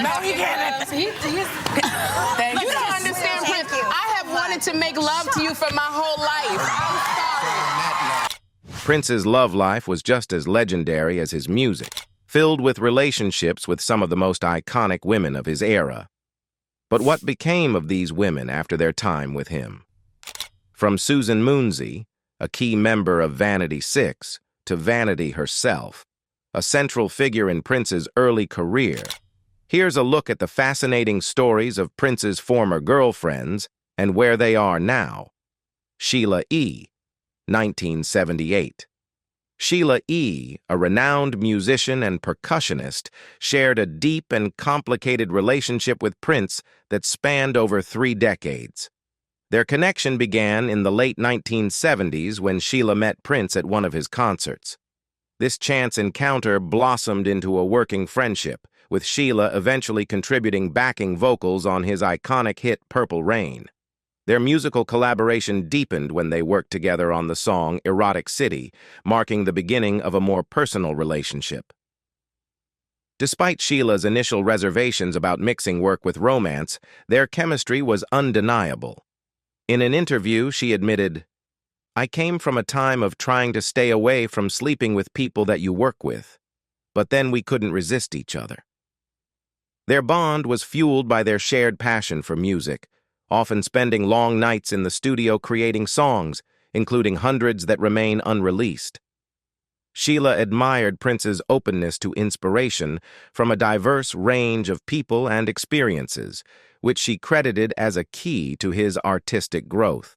No, he didn't. Thank you. You don't understand, Prince. I have wanted to make love to you for my whole life. I'm sorry. Prince's love life was just as legendary as his music, filled with relationships with some of the most iconic women of his era. But what became of these women after their time with him? From Susan Moonsie, a key member of Vanity 6, to Vanity herself, a central figure in Prince's early career, here's a look at the fascinating stories of Prince's former girlfriends and where they are now. Sheila E, 1978. Sheila E, a renowned musician and percussionist, shared a deep and complicated relationship with Prince that spanned over 3 decades. Their connection began in the late 1970s when Sheila met Prince at one of his concerts. This chance encounter blossomed into a working friendship, with Sheila eventually contributing backing vocals on his iconic hit Purple Rain. Their musical collaboration deepened when they worked together on the song Erotic City, marking the beginning of a more personal relationship. Despite Sheila's initial reservations about mixing work with romance, their chemistry was undeniable. In an interview, she admitted, "I came from a time of trying to stay away from sleeping with people that you work with, but then we couldn't resist each other." Their bond was fueled by their shared passion for music, often spending long nights in the studio creating songs, including hundreds that remain unreleased. Sheila admired Prince's openness to inspiration from a diverse range of people and experiences, which she credited as a key to his artistic growth.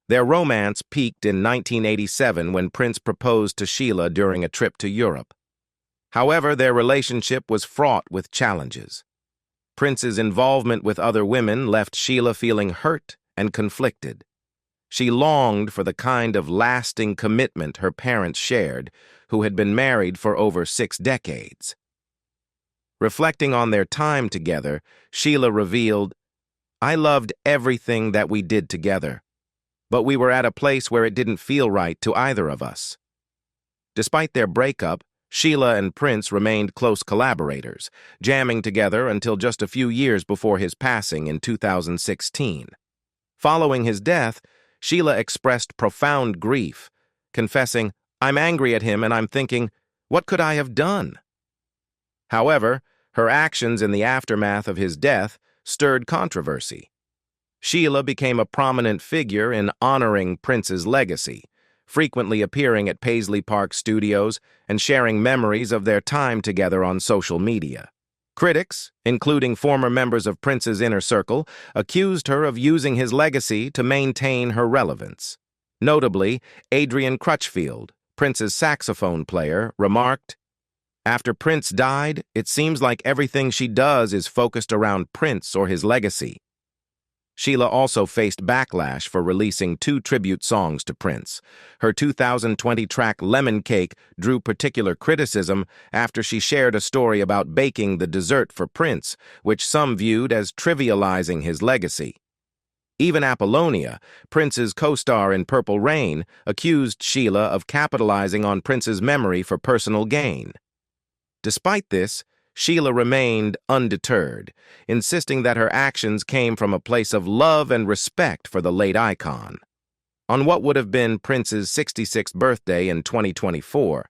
Their romance peaked in 1987 when Prince proposed to Sheila during a trip to Europe. However, their relationship was fraught with challenges. Prince's involvement with other women left Sheila feeling hurt and conflicted. She longed for the kind of lasting commitment her parents shared, who had been married for over 6 decades. Reflecting on their time together, Sheila revealed, "I loved everything that we did together, but we were at a place where it didn't feel right to either of us." Despite their breakup, Sheila and Prince remained close collaborators, jamming together until just a few years before his passing in 2016. Following his death, Sheila expressed profound grief, confessing, "I'm angry at him and I'm thinking, what could I have done?" However, her actions in the aftermath of his death stirred controversy. Sheila became a prominent figure in honoring Prince's legacy, frequently appearing at Paisley Park Studios and sharing memories of their time together on social media. Critics, including former members of Prince's inner circle, accused her of using his legacy to maintain her relevance. Notably, Adrian Crutchfield, Prince's saxophone player, remarked, "After Prince died, it seems like everything she does is focused around Prince or his legacy." Sheila also faced backlash for releasing 2 tribute songs to Prince. Her 2020 track Lemon Cake drew particular criticism after she shared a story about baking the dessert for Prince, which some viewed as trivializing his legacy. Even Apollonia, Prince's co-star in Purple Rain, accused Sheila of capitalizing on Prince's memory for personal gain. Despite this, Sheila remained undeterred, insisting that her actions came from a place of love and respect for the late icon. On what would have been Prince's 66th birthday in 2024,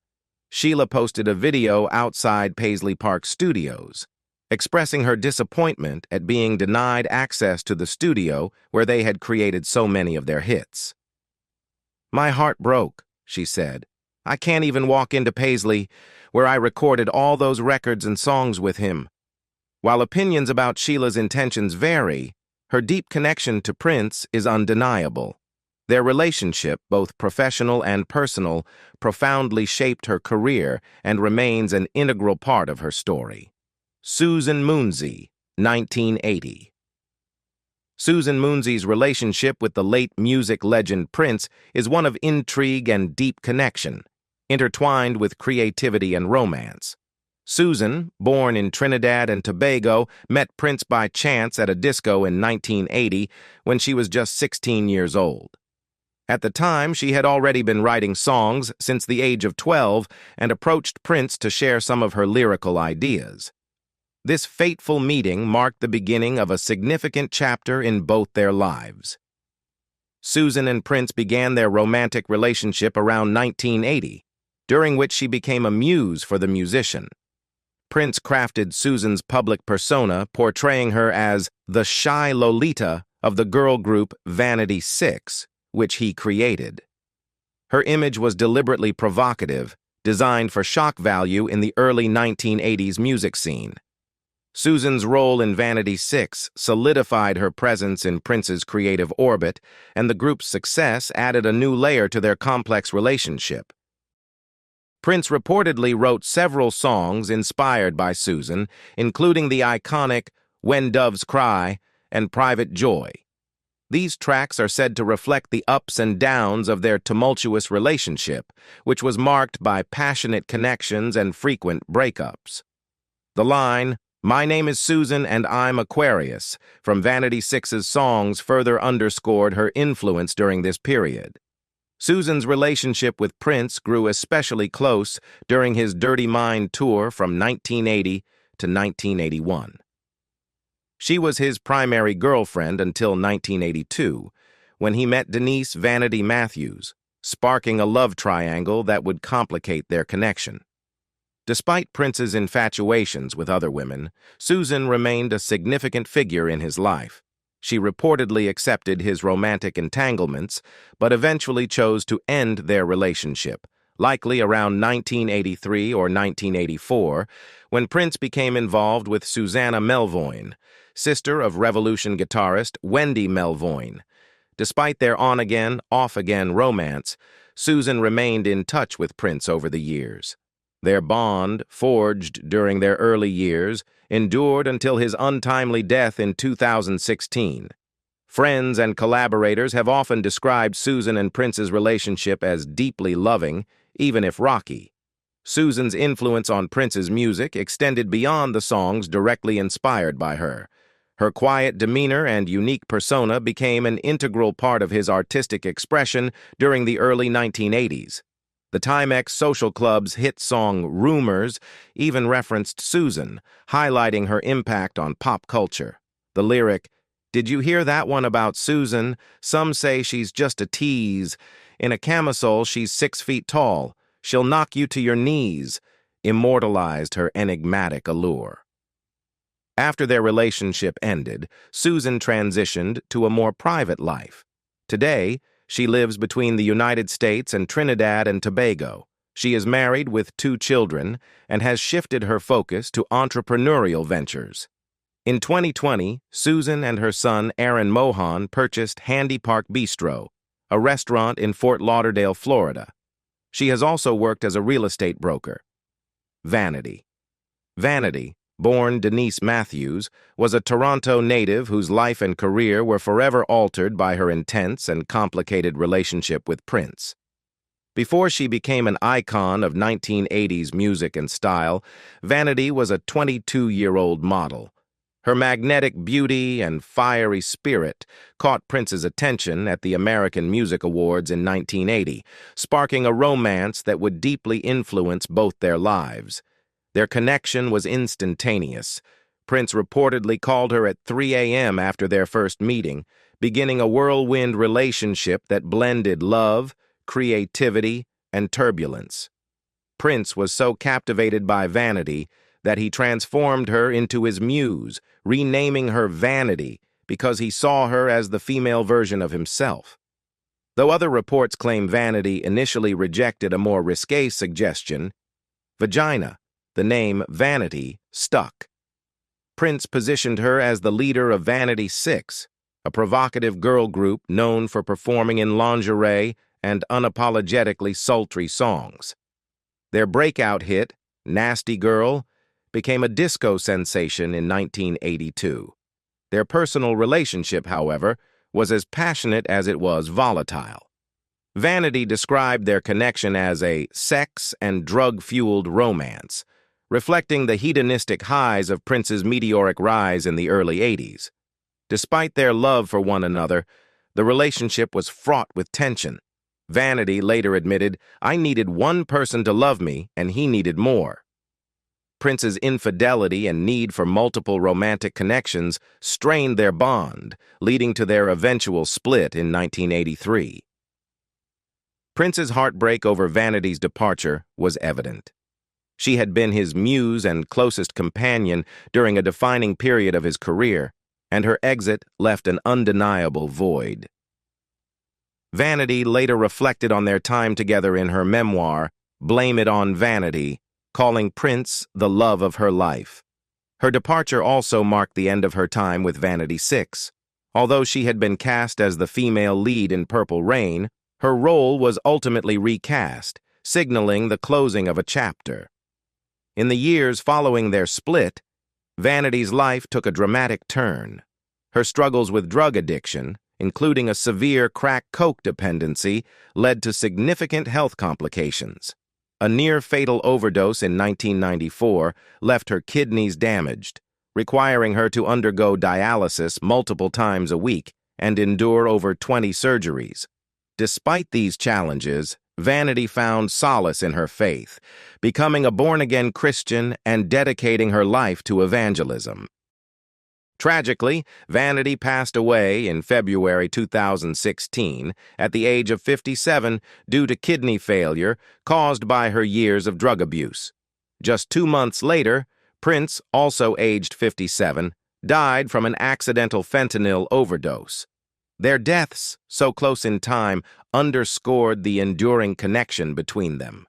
Sheila posted a video outside Paisley Park Studios, expressing her disappointment at being denied access to the studio where they had created so many of their hits. "My heart broke," she said. "I can't even walk into Paisley, where I recorded all those records and songs with him." While opinions about Sheila's intentions vary, her deep connection to Prince is undeniable. Their relationship, both professional and personal, profoundly shaped her career and remains an integral part of her story. Susan Moonsie, 1980. Susan Moonsie's relationship with the late music legend Prince is one of intrigue and deep connection, intertwined with creativity and romance. Susan, born in Trinidad and Tobago, met Prince by chance at a disco in 1980 when she was just 16 years old. At the time, she had already been writing songs since the age of 12 and approached Prince to share some of her lyrical ideas. This fateful meeting marked the beginning of a significant chapter in both their lives. Susan and Prince began their romantic relationship around 1980, during which she became a muse for the musician. Prince crafted Susan's public persona, portraying her as the shy Lolita of the girl group Vanity 6, which he created. Her image was deliberately provocative, designed for shock value in the early 1980s music scene. Susan's role in Vanity 6 solidified her presence in Prince's creative orbit, and the group's success added a new layer to their complex relationship. Prince reportedly wrote several songs inspired by Susan, including the iconic When Doves Cry and Private Joy. These tracks are said to reflect the ups and downs of their tumultuous relationship, which was marked by passionate connections and frequent breakups. The line, "My name is Susan and I'm Aquarius," from Vanity 6's songs further underscored her influence during this period. Susan's relationship with Prince grew especially close during his Dirty Mind tour from 1980 to 1981. She was his primary girlfriend until 1982, when he met Denise Vanity Matthews, sparking a love triangle that would complicate their connection. Despite Prince's infatuations with other women, Susan remained a significant figure in his life. She reportedly accepted his romantic entanglements, but eventually chose to end their relationship, likely around 1983 or 1984, when Prince became involved with Susanna Melvoin, sister of Revolution guitarist Wendy Melvoin. Despite their on-again, off-again romance, Susan remained in touch with Prince over the years. Their bond, forged during their early years, endured until his untimely death in 2016. Friends and collaborators have often described Susan and Prince's relationship as deeply loving, even if rocky. Susan's influence on Prince's music extended beyond the songs directly inspired by her. Her quiet demeanor and unique persona became an integral part of his artistic expression during the early 1980s. The Timex Social Club's hit song Rumors even referenced Susan, highlighting her impact on pop culture. The lyric, "Did you hear that one about Susan? Some say she's just a tease. In a camisole, she's 6 feet tall. She'll knock you to your knees," immortalized her enigmatic allure. After their relationship ended, Susan transitioned to a more private life. Today, she lives between the United States and Trinidad and Tobago. She is married with 2 children and has shifted her focus to entrepreneurial ventures. In 2020, Susan and her son Aaron Mohan purchased Handy Park Bistro, a restaurant in Fort Lauderdale, Florida. She has also worked as a real estate broker. Vanity. Vanity, born Denise Matthews, was a Toronto native whose life and career were forever altered by her intense and complicated relationship with Prince. Before she became an icon of 1980s music and style, Vanity was a 22-year-old model. Her magnetic beauty and fiery spirit caught Prince's attention at the American Music Awards in 1980, sparking a romance that would deeply influence both their lives. Their connection was instantaneous. Prince reportedly called her at 3 a.m. after their first meeting, beginning a whirlwind relationship that blended love, creativity, and turbulence. Prince was so captivated by Vanity that he transformed her into his muse, renaming her Vanity because he saw her as the female version of himself. Though other reports claim Vanity initially rejected a more risque suggestion, vagina, the name Vanity, stuck. Prince positioned her as the leader of Vanity 6, a provocative girl group known for performing in lingerie and unapologetically sultry songs. Their breakout hit, Nasty Girl, became a disco sensation in 1982. Their personal relationship, however, was as passionate as it was volatile. Vanity described their connection as a sex and drug-fueled romance, reflecting the hedonistic highs of Prince's meteoric rise in the early 80s. Despite their love for one another, the relationship was fraught with tension. Vanity later admitted, "I needed one person to love me, and he needed more." Prince's infidelity and need for multiple romantic connections strained their bond, leading to their eventual split in 1983. Prince's heartbreak over Vanity's departure was evident. She had been his muse and closest companion during a defining period of his career, and her exit left an undeniable void. Vanity later reflected on their time together in her memoir, Blame It on Vanity, calling Prince the love of her life. Her departure also marked the end of her time with Vanity 6. Although she had been cast as the female lead in Purple Rain, her role was ultimately recast, signaling the closing of a chapter. In the years following their split, Vanity's life took a dramatic turn. Her struggles with drug addiction, including a severe crack-coke dependency, led to significant health complications. A near-fatal overdose in 1994 left her kidneys damaged, requiring her to undergo dialysis multiple times a week and endure over 20 surgeries. Despite these challenges, Vanity found solace in her faith, becoming a born-again Christian and dedicating her life to evangelism. Tragically, Vanity passed away in February 2016 at the age of 57 due to kidney failure caused by her years of drug abuse. Just 2 months later, Prince, also aged 57, died from an accidental fentanyl overdose. Their deaths, so close in time, underscored the enduring connection between them.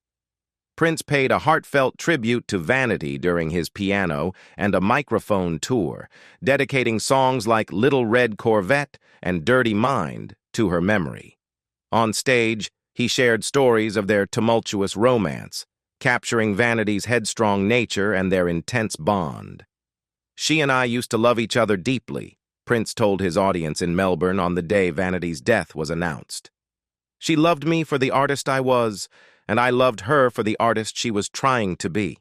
Prince paid a heartfelt tribute to Vanity during his piano and a microphone tour, dedicating songs like Little Red Corvette and Dirty Mind to her memory. On stage, he shared stories of their tumultuous romance, capturing Vanity's headstrong nature and their intense bond. "She and I used to love each other deeply," Prince told his audience in Melbourne on the day Vanity's death was announced. "She loved me for the artist I was, and I loved her for the artist she was trying to be."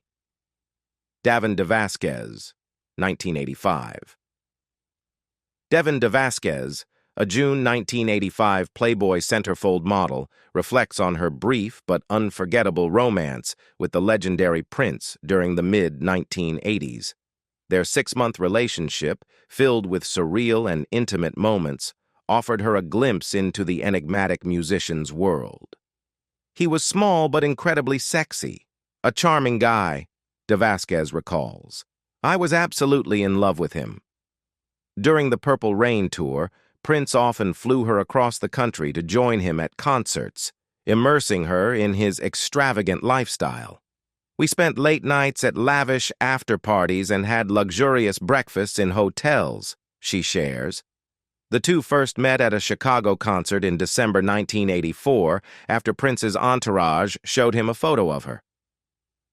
Devin DeVasquez, 1985. Devin DeVasquez, a June 1985 Playboy centerfold model, reflects on her brief but unforgettable romance with the legendary Prince during the mid-1980s. Their 6-month relationship, filled with surreal and intimate moments, offered her a glimpse into the enigmatic musician's world. "He was small but incredibly sexy. A charming guy," DeVasquez recalls. "I was absolutely in love with him." During the Purple Rain tour, Prince often flew her across the country to join him at concerts, immersing her in his extravagant lifestyle. "We spent late nights at lavish after-parties and had luxurious breakfasts in hotels," she shares. The two first met at a Chicago concert in December 1984 after Prince's entourage showed him a photo of her.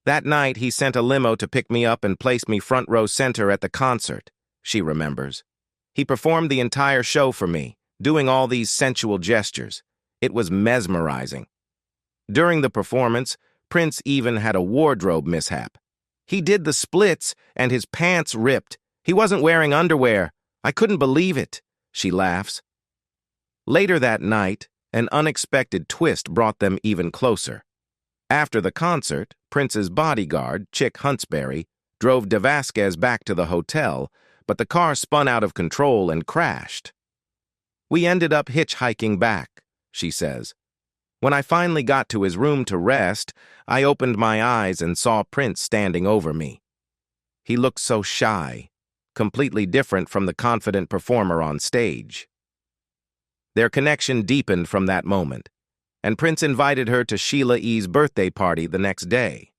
"That night, he sent a limo to pick me up and place me front row center at the concert," she remembers. "He performed the entire show for me, doing all these sensual gestures. It was mesmerizing." During the performance, Prince even had a wardrobe mishap. "He did the splits and his pants ripped. He wasn't wearing underwear. I couldn't believe it," she laughs. Later that night, an unexpected twist brought them even closer. After the concert, Prince's bodyguard, Chick Huntsberry, drove DeVasquez back to the hotel, but the car spun out of control and crashed. "We ended up hitchhiking back," she says. "When I finally got to his room to rest, I opened my eyes and saw Prince standing over me. He looked so shy, completely different from the confident performer on stage." Their connection deepened from that moment, and Prince invited her to Sheila E.'s birthday party the next day.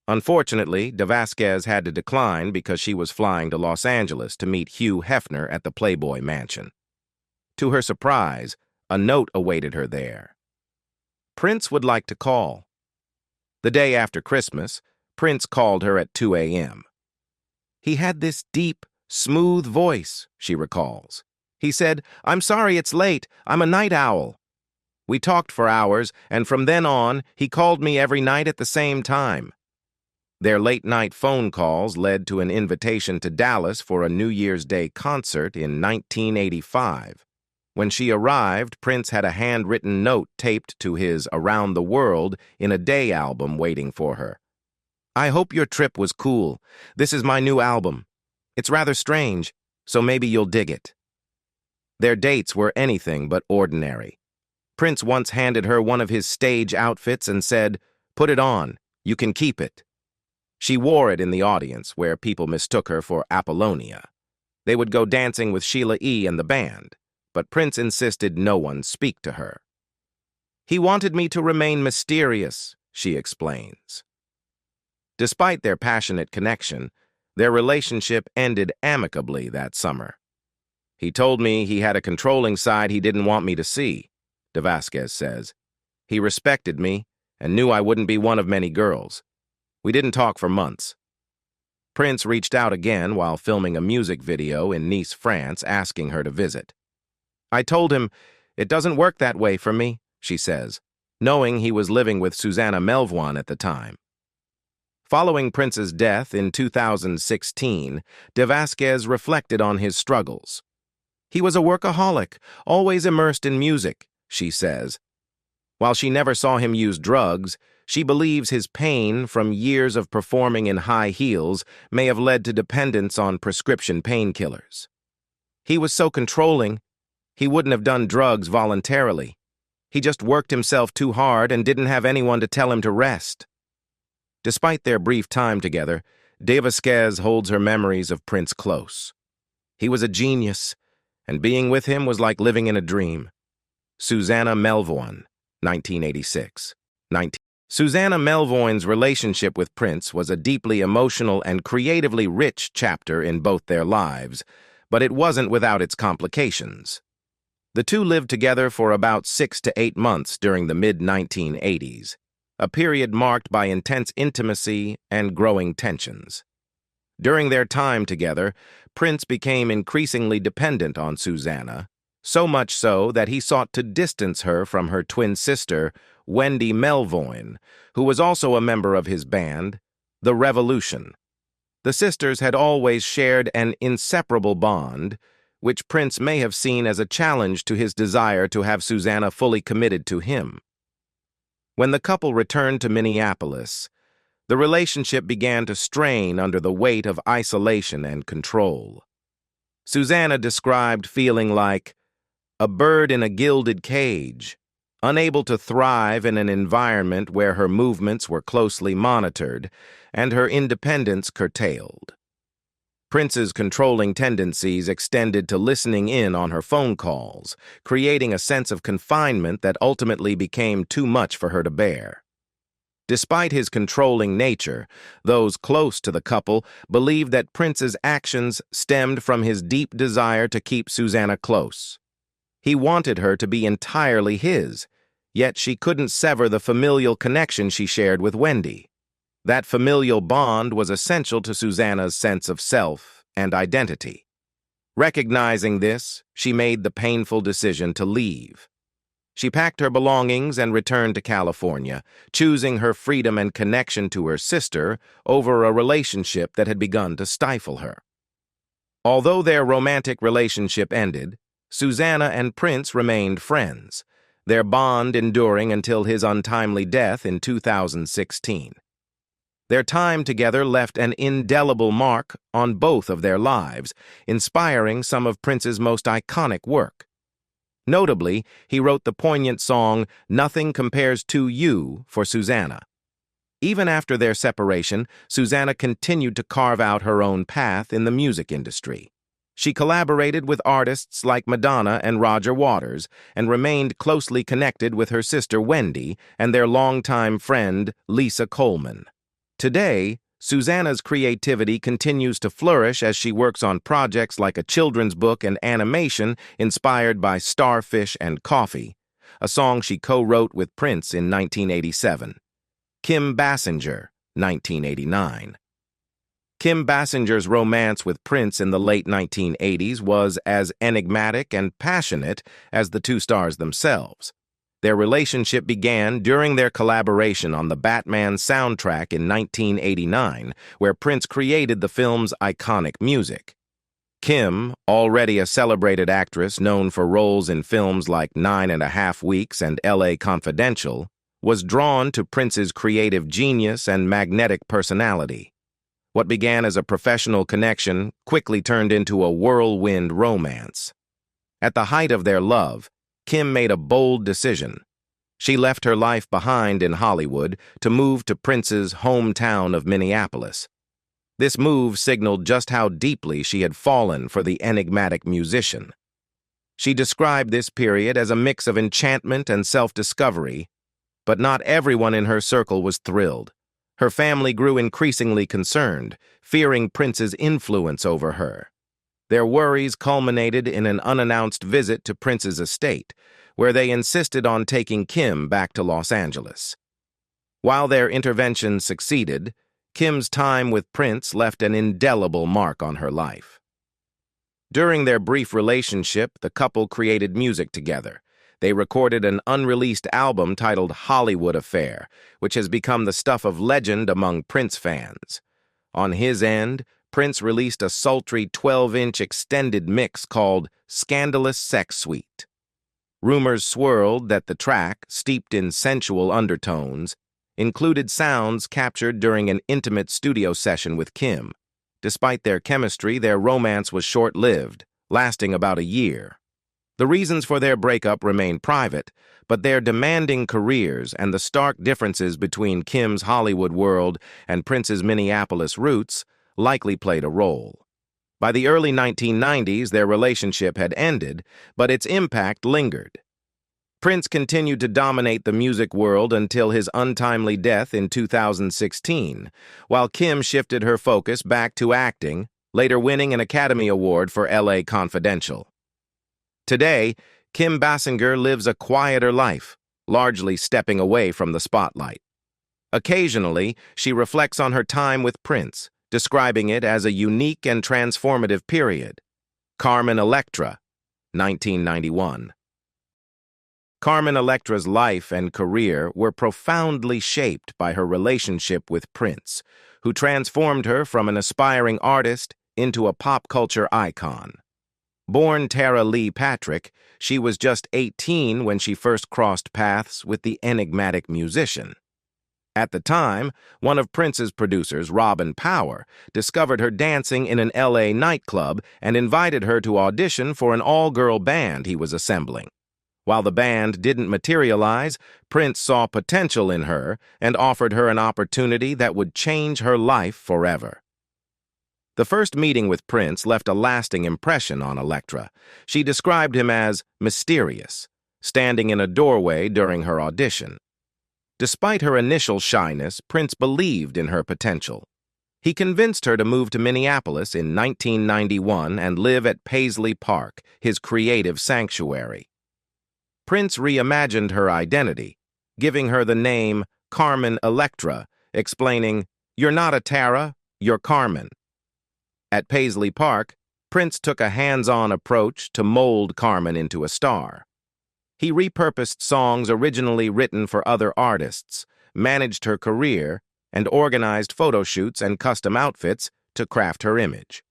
Unfortunately, DeVasquez had to decline because she was flying to Los Angeles to meet Hugh Hefner at the Playboy Mansion. To her surprise, a note awaited her there. "Prince would like to call." The day after Christmas, Prince called her at 2 a.m. "He had this deep, smooth voice," she recalls. "He said, 'I'm sorry it's late. I'm a night owl.' We talked for hours, and from then on, he called me every night at the same time." Their late-night phone calls led to an invitation to Dallas for a New Year's Day concert in 1985. When she arrived, Prince had a handwritten note taped to his Around the World in a Day album waiting for her. I hope your trip was cool. This is my new album. It's rather strange, so maybe you'll dig it. Their dates were anything but ordinary. Prince once handed her one of his stage outfits and said, "Put it on, you can keep it." She wore it in the audience, where people mistook her for Apollonia. They would go dancing with Sheila E and the band, but Prince insisted no one speak to her. "He wanted me to remain mysterious," she explains. Despite their passionate connection, their relationship ended amicably that summer. "He told me he had a controlling side he didn't want me to see," DeVasquez says. "He respected me and knew I wouldn't be one of many girls. We didn't talk for months." Prince reached out again while filming a music video in Nice, France, asking her to visit. "I told him, it doesn't work that way for me," she says, knowing he was living with Susanna Melvoin at the time. Following Prince's death in 2016, DeVasquez reflected on his struggles. "He was a workaholic, always immersed in music," she says. While she never saw him use drugs, she believes his pain from years of performing in high heels may have led to dependence on prescription painkillers. "He was so controlling, he wouldn't have done drugs voluntarily. He just worked himself too hard and didn't have anyone to tell him to rest." Despite their brief time together, DeVasquez holds her memories of Prince close. "He was a genius, and being with him was like living in a dream." Susanna Melvoin, 1986. Susanna Melvoin's relationship with Prince was a deeply emotional and creatively rich chapter in both their lives, but it wasn't without its complications. The two lived together for about 6 to 8 months during the mid-1980s, a period marked by intense intimacy and growing tensions. During their time together, Prince became increasingly dependent on Susanna, so much so that he sought to distance her from her twin sister, Wendy Melvoin, who was also a member of his band, The Revolution. The sisters had always shared an inseparable bond, which Prince may have seen as a challenge to his desire to have Susanna fully committed to him. When the couple returned to Minneapolis, the relationship began to strain under the weight of isolation and control. Susanna described feeling like a bird in a gilded cage, unable to thrive in an environment where her movements were closely monitored and her independence curtailed. Prince's controlling tendencies extended to listening in on her phone calls, creating a sense of confinement that ultimately became too much for her to bear. Despite his controlling nature, those close to the couple believed that Prince's actions stemmed from his deep desire to keep Susanna close. He wanted her to be entirely his, yet she couldn't sever the familial connection she shared with Wendy. That familial bond was essential to Susanna's sense of self and identity. Recognizing this, she made the painful decision to leave. She packed her belongings and returned to California, choosing her freedom and connection to her sister over a relationship that had begun to stifle her. Although their romantic relationship ended, Susanna and Prince remained friends, their bond enduring until his untimely death in 2016. Their time together left an indelible mark on both of their lives, inspiring some of Prince's most iconic work. Notably, he wrote the poignant song "Nothing Compares to You" for Susanna. Even after their separation, Susanna continued to carve out her own path in the music industry. She collaborated with artists like Madonna and Roger Waters and remained closely connected with her sister Wendy and their longtime friend Lisa Coleman. Today, Susanna's creativity continues to flourish as she works on projects like a children's book and animation inspired by starfish and coffee, a song she co-wrote with Prince in 1987. Kim Basinger, 1989. Kim Basinger's romance with Prince in the late 1980s was as enigmatic and passionate as the two stars themselves. Their relationship began during their collaboration on the Batman soundtrack in 1989, where Prince created the film's iconic music. Kim, already a celebrated actress known for roles in films like 9½ Weeks and L.A. Confidential, was drawn to Prince's creative genius and magnetic personality. What began as a professional connection quickly turned into a whirlwind romance. At the height of their love, Kim made a bold decision. She left her life behind in Hollywood to move to Prince's hometown of Minneapolis. This move signaled just how deeply she had fallen for the enigmatic musician. She described this period as a mix of enchantment and self-discovery, but not everyone in her circle was thrilled. Her family grew increasingly concerned, fearing Prince's influence over her. Their worries culminated in an unannounced visit to Prince's estate, where they insisted on taking Kim back to Los Angeles. While their intervention succeeded, Kim's time with Prince left an indelible mark on her life. During their brief relationship, the couple created music together. They recorded an unreleased album titled Hollywood Affair, which has become the stuff of legend among Prince fans. On his end, Prince released a sultry 12-inch extended mix called Scandalous Sex Suite. Rumors swirled that the track, steeped in sensual undertones, included sounds captured during an intimate studio session with Kim. Despite their chemistry, their romance was short-lived, lasting about a year. The reasons for their breakup remain private, but their demanding careers and the stark differences between Kim's Hollywood world and Prince's Minneapolis roots likely played a role. By the early 1990s, their relationship had ended, but its impact lingered. Prince continued to dominate the music world until his untimely death in 2016, while Kim shifted her focus back to acting, later winning an Academy Award for LA Confidential. Today, Kim Basinger lives a quieter life, largely stepping away from the spotlight. Occasionally, she reflects on her time with Prince, describing it as a unique and transformative period. Carmen Electra, 1991. Carmen Electra's life and career were profoundly shaped by her relationship with Prince, who transformed her from an aspiring artist into a pop culture icon. Born Tara Lee Patrick, she was just 18 when she first crossed paths with the enigmatic musician. At the time, one of Prince's producers, Robin Power, discovered her dancing in an LA nightclub and invited her to audition for an all-girl band he was assembling. While the band didn't materialize, Prince saw potential in her and offered her an opportunity that would change her life forever. The first meeting with Prince left a lasting impression on Electra. She described him as mysterious, standing in a doorway during her audition. Despite her initial shyness, Prince believed in her potential. He convinced her to move to Minneapolis in 1991 and live at Paisley Park, his creative sanctuary. Prince reimagined her identity, giving her the name Carmen Electra, explaining, "You're not a Tara, you're Carmen." At Paisley Park, Prince took a hands-on approach to mold Carmen into a star. He repurposed songs originally written for other artists, managed her career, and organized photo shoots and custom outfits to craft her image.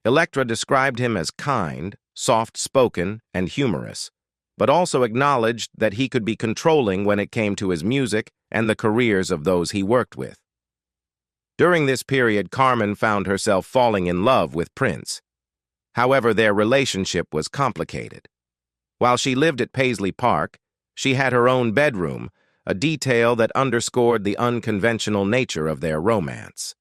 Electra described him as kind, soft-spoken, and humorous, but also acknowledged that he could be controlling when it came to his music and the careers of those he worked with. During this period, Carmen found herself falling in love with Prince. However, their relationship was complicated. While she lived at Paisley Park, she had her own bedroom, a detail that underscored the unconventional nature of their romance.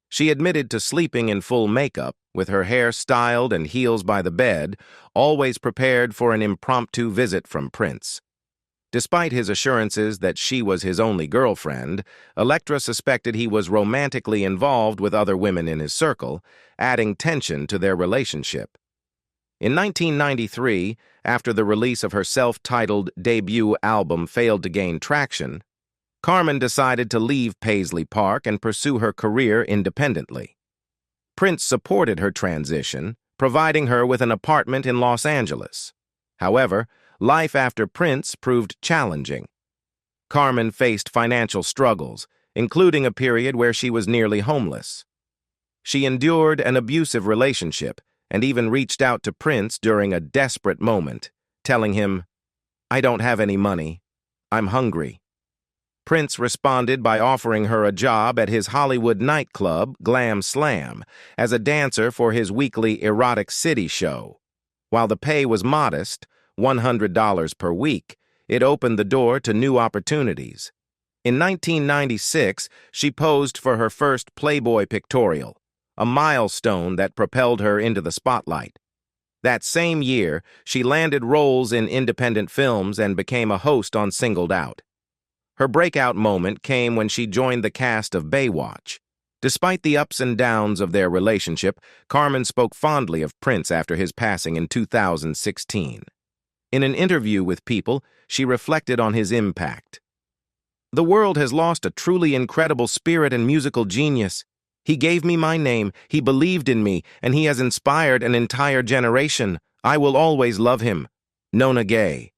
She admitted to sleeping in full makeup, with her hair styled and heels by the bed, always prepared for an impromptu visit from Prince. Despite his assurances that she was his only girlfriend, Electra suspected he was romantically involved with other women in his circle, adding tension to their relationship. In 1993, after the release of her self-titled debut album failed to gain traction, Carmen decided to leave Paisley Park and pursue her career independently. Prince supported her transition, providing her with an apartment in Los Angeles. However, life after Prince proved challenging. Carmen faced financial struggles, including a period where she was nearly homeless. She endured an abusive relationship and even reached out to Prince during a desperate moment, telling him, "I don't have any money. I'm hungry." Prince responded by offering her a job at his Hollywood nightclub, Glam Slam, as a dancer for his weekly Erotic City show. While the pay was modest, $100 per week, it opened the door to new opportunities. In 1996, she posed for her first Playboy pictorial, a milestone that propelled her into the spotlight. That same year, she landed roles in independent films and became a host on Singled Out. Her breakout moment came when she joined the cast of Baywatch. Despite the ups and downs of their relationship, Carmen spoke fondly of Prince after his passing in 2016. In an interview with People, she reflected on his impact. "The world has lost a truly incredible spirit and musical genius. He gave me my name, he believed in me, and he has inspired an entire generation. I will always love him." Nona Gaye.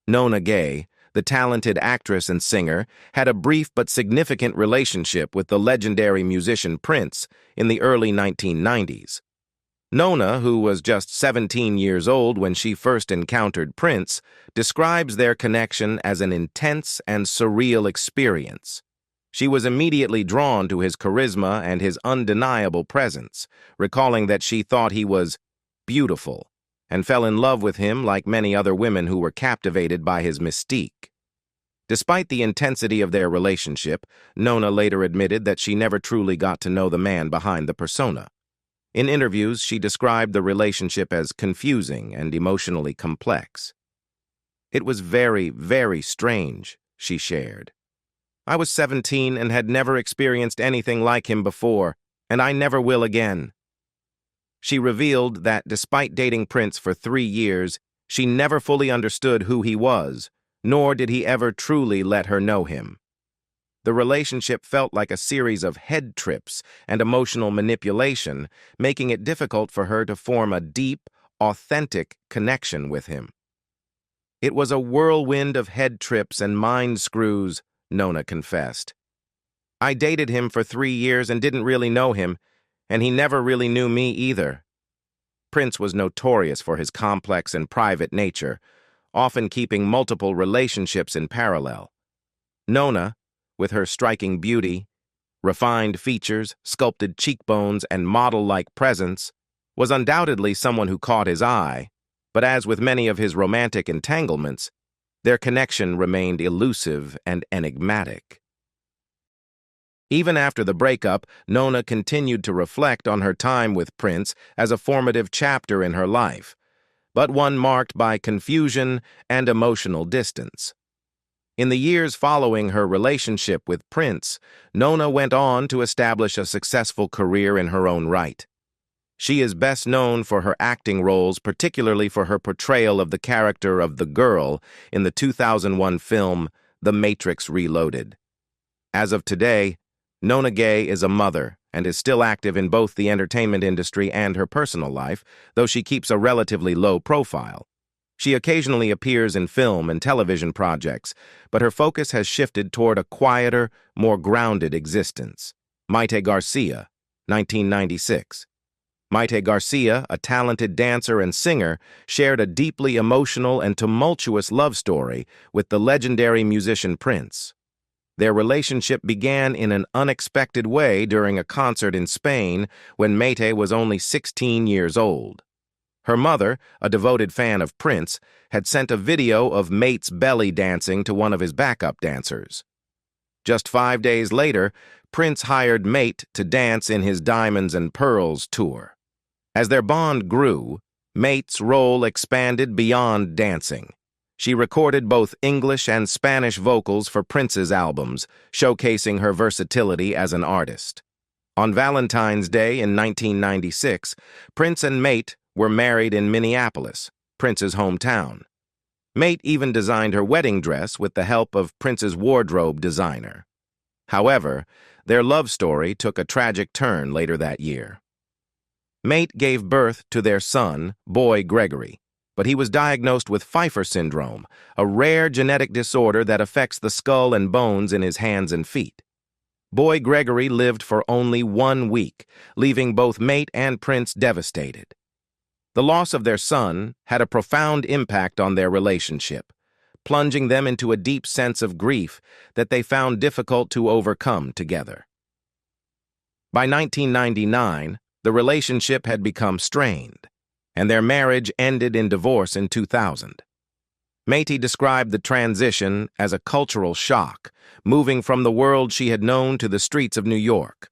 Nona Gaye, the talented actress and singer, had a brief but significant relationship with the legendary musician Prince in the early 1990s. Nona, who was just 17 years old when she first encountered Prince, describes their connection as an intense and surreal experience. She was immediately drawn to his charisma and his undeniable presence, recalling that she thought he was beautiful and fell in love with him like many other women who were captivated by his mystique. Despite the intensity of their relationship, Nona later admitted that she never truly got to know the man behind the persona. In interviews, she described the relationship as confusing and emotionally complex. "It was very, very strange," she shared. "I was 17 and had never experienced anything like him before, and I never will again." She revealed that despite dating Prince for 3 years, she never fully understood who he was, nor did he ever truly let her know him. The relationship felt like a series of head trips and emotional manipulation, making it difficult for her to form a deep, authentic connection with him. "It was a whirlwind of head trips and mind screws," Nona confessed. "I dated him for 3 years and didn't really know him, and he never really knew me either." Prince was notorious for his complex and private nature, often keeping multiple relationships in parallel. Nona, with her striking beauty, refined features, sculpted cheekbones, and model-like presence, was undoubtedly someone who caught his eye, but as with many of his romantic entanglements, their connection remained elusive and enigmatic. Even after the breakup, Nona continued to reflect on her time with Prince as a formative chapter in her life, but one marked by confusion and emotional distance. In the years following her relationship with Prince, Nona went on to establish a successful career in her own right. She is best known for her acting roles, particularly for her portrayal of the character of the girl in the 2001 film The Matrix Reloaded. As of today, Nona Gaye is a mother and is still active in both the entertainment industry and her personal life, though she keeps a relatively low profile. She occasionally appears in film and television projects, but her focus has shifted toward a quieter, more grounded existence. Mayte Garcia, 1996. Mayte Garcia, a talented dancer and singer, shared a deeply emotional and tumultuous love story with the legendary musician Prince. Their relationship began in an unexpected way during a concert in Spain when Mayte was only 16 years old. Her mother, a devoted fan of Prince, had sent a video of Mayte's belly dancing to one of his backup dancers. Just 5 days later, Prince hired Mayte to dance in his Diamonds and Pearls tour. As their bond grew, Mayte's role expanded beyond dancing. She recorded both English and Spanish vocals for Prince's albums, showcasing her versatility as an artist. On Valentine's Day in 1996, Prince and Mayte were married in Minneapolis, Prince's hometown. Mayte even designed her wedding dress with the help of Prince's wardrobe designer. However, their love story took a tragic turn later that year. Mayte gave birth to their son, Boy Gregory, but he was diagnosed with Pfeiffer syndrome, a rare genetic disorder that affects the skull and bones in his hands and feet. Boy Gregory lived for only 1 week, leaving both Mayte and Prince devastated. The loss of their son had a profound impact on their relationship, plunging them into a deep sense of grief that they found difficult to overcome together. By 1999, the relationship had become strained, and their marriage ended in divorce in 2000. Mayte described the transition as a cultural shock, moving from the world she had known to the streets of New York.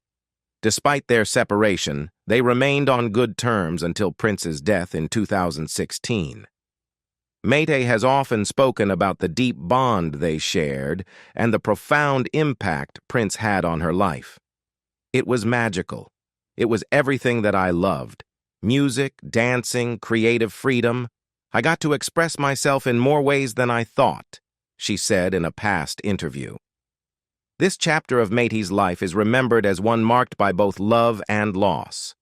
Despite their separation, they remained on good terms until Prince's death in 2016. Mayte has often spoken about the deep bond they shared and the profound impact Prince had on her life. It was magical. It was everything that I loved. Music, dancing, creative freedom. I got to express myself in more ways than I thought, she said in a past interview. This chapter of Mayte's life is remembered as one marked by both love and loss.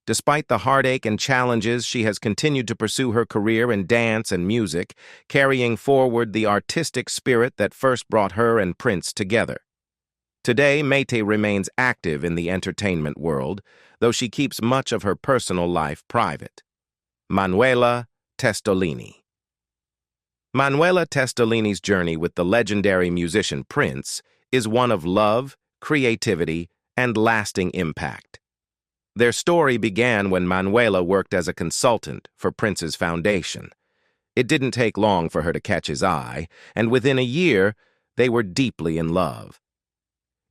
Despite the heartache and challenges, she has continued to pursue her career in dance and music, carrying forward the artistic spirit that first brought her and Prince together. Today, Mayte remains active in the entertainment world, though she keeps much of her personal life private. Manuela Testolini. Manuela Testolini's journey with the legendary musician Prince is one of love, creativity, and lasting impact. Their story began when Manuela worked as a consultant for Prince's foundation. It didn't take long for her to catch his eye, and within a year, they were deeply in love.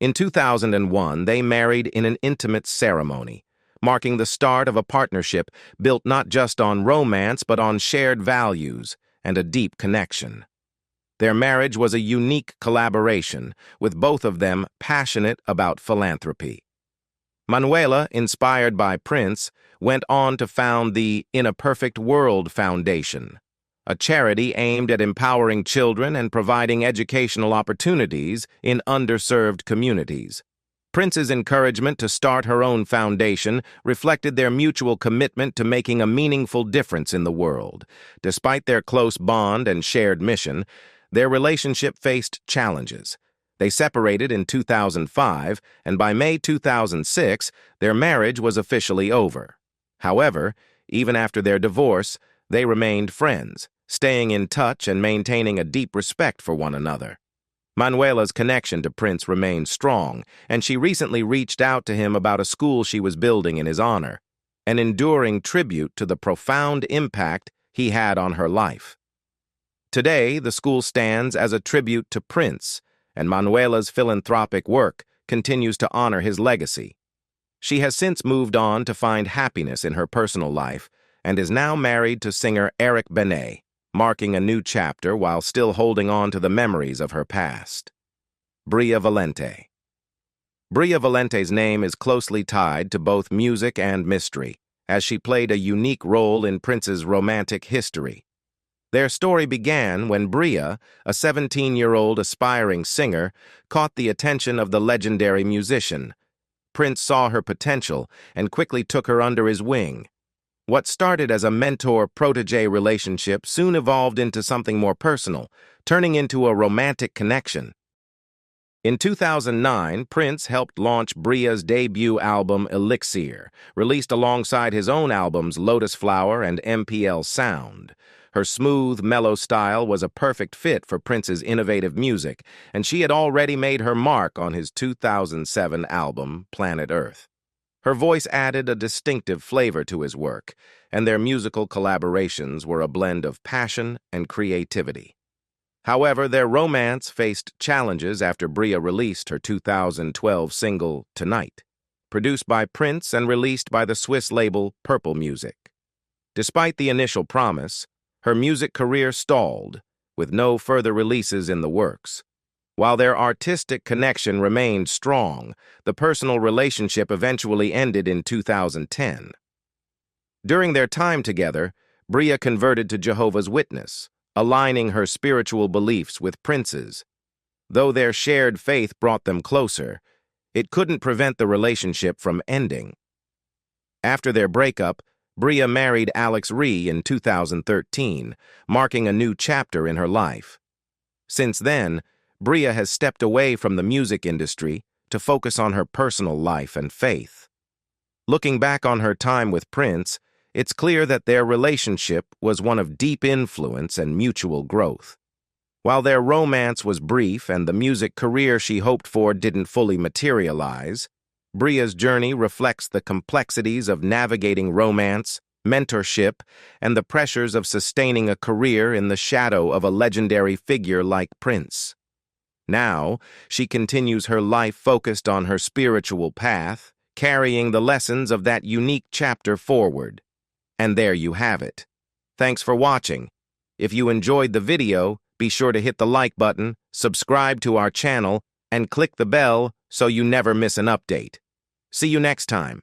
In 2001, they married in an intimate ceremony, marking the start of a partnership built not just on romance but on shared values and a deep connection. Their marriage was a unique collaboration, with both of them passionate about philanthropy. Manuela, inspired by Prince, went on to found the In a Perfect World Foundation, a charity aimed at empowering children and providing educational opportunities in underserved communities. Prince's encouragement to start her own foundation reflected their mutual commitment to making a meaningful difference in the world. Despite their close bond and shared mission, their relationship faced challenges. They separated in 2005, and by May 2006, their marriage was officially over. However, even after their divorce, they remained friends, staying in touch and maintaining a deep respect for one another. Manuela's connection to Prince remained strong, and she recently reached out to him about a school she was building in his honor, an enduring tribute to the profound impact he had on her life. Today, the school stands as a tribute to Prince, and Manuela's philanthropic work continues to honor his legacy. She has since moved on to find happiness in her personal life and is now married to singer Eric Benet, marking a new chapter while still holding on to the memories of her past. Bria Valente. Bria Valente's name is closely tied to both music and mystery, as she played a unique role in Prince's romantic history. Their story began when Bria, a 17-year-old aspiring singer, caught the attention of the legendary musician. Prince saw her potential and quickly took her under his wing. What started as a mentor-protege relationship soon evolved into something more personal, turning into a romantic connection. In 2009, Prince helped launch Bria's debut album Elixir, released alongside his own albums Lotus Flower and MPL Sound. Her smooth, mellow style was a perfect fit for Prince's innovative music, and she had already made her mark on his 2007 album, Planet Earth. Her voice added a distinctive flavor to his work, and their musical collaborations were a blend of passion and creativity. However, their romance faced challenges after Bria released her 2012 single, Tonight, produced by Prince and released by the Swiss label Purple Music. Despite the initial promise, her music career stalled, with no further releases in the works. While their artistic connection remained strong, the personal relationship eventually ended in 2010. During their time together, Bria converted to Jehovah's Witness, aligning her spiritual beliefs with Prince's. Though their shared faith brought them closer, it couldn't prevent the relationship from ending. After their breakup, Bria married Alex Ree in 2013, marking a new chapter in her life. Since then, Bria has stepped away from the music industry to focus on her personal life and faith. Looking back on her time with Prince, it's clear that their relationship was one of deep influence and mutual growth. While their romance was brief and the music career she hoped for didn't fully materialize, Bria's journey reflects the complexities of navigating romance, mentorship, and the pressures of sustaining a career in the shadow of a legendary figure like Prince. Now, she continues her life focused on her spiritual path, carrying the lessons of that unique chapter forward. And there you have it. Thanks for watching. If you enjoyed the video, be sure to hit the like button, subscribe to our channel, and click the bell so you never miss an update. See you next time.